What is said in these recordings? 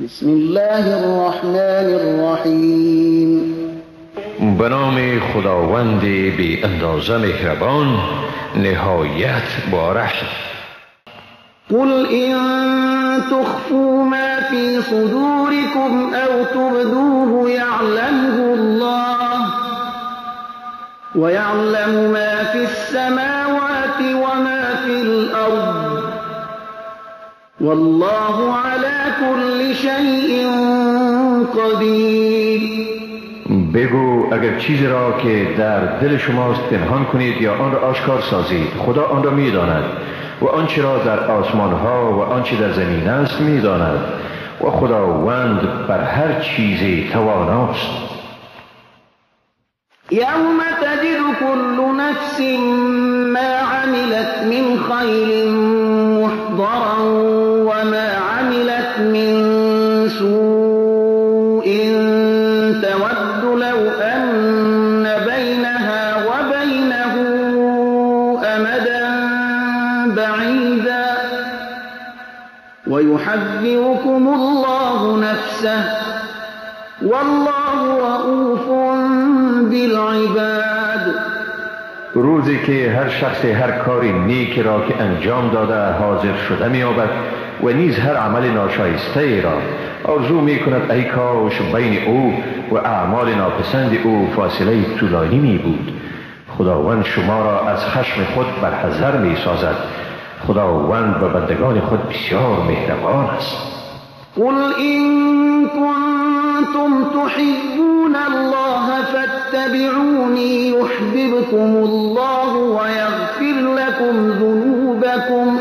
بسم الله الرحمن الرحیم. به نام خداوند بی اندازه مهربان نهایت بارش. قل إن تخفوا ما في صدوركم أو تبدوه يعلمه الله ويعلم ما في السماوات وما في الأرض والله على كل شيء قدیر. بگو اگر چیزی را که در دل شماست پنهان کنید یا آن را آشکار سازید، خدا آن را می‌داند و آنچه را در آسمان ها و آنچه در زمین است می‌داند و خداوند بر هر چیزی تواناست. یوم تجد كل نفس ما عملت من خیر محضرا وما عملت من سوء تود لو أن بينها وبينه أمدا بعيدا ويحذركم الله نفسه والله رؤوف بالعباد. روزی که هر شخص هر کاری نیکی را که انجام داده حاضر شده می‌یابد و نیز هر عمل ناشایسته را آرزو می‌کند ای کاش بین او و اعمال ناپسند او فاصله طولانی می‌بود. خداوند شما را از خشم خود برحذر می‌سازد. خداوند به بندگان خود بسیار مهربان است. قل إن كنتم تحبون الله فاتبعوني يحببكم الله ويغفر لكم ذنوبكم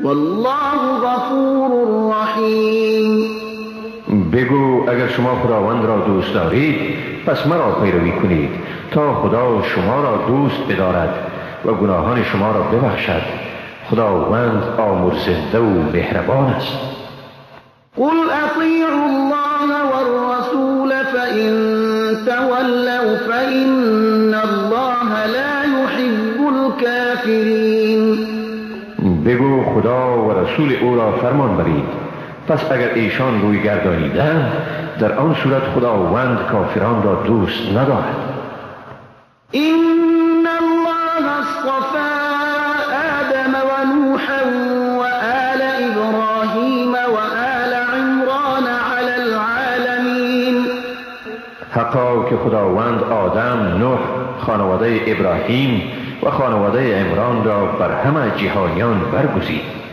والله غفور رحیم. بگو اگر شما خداوند را دوست دارید پس مرا پیروی کنید تا خدا شما را دوست بدارد و گناهان شما را ببخشد. خداوند آمرزنده و مهربان است. قل اطیعوا الله والرسول فإن تولوا فإن الله لا يحب الكافرین. بگو خدا و رسول او را فرمان برید، پس اگر ایشان روی گردانیدند در آن صورت خداوند کافران را دوست ندارد. إن الله اصطفى آدم ونوحا وآل إبراهيم وآل عمران على العالمين. حقا که خداوند آدم، نوح، خانواده ابراهیم و خانواده عمران را بر همه جهانیان برگزید.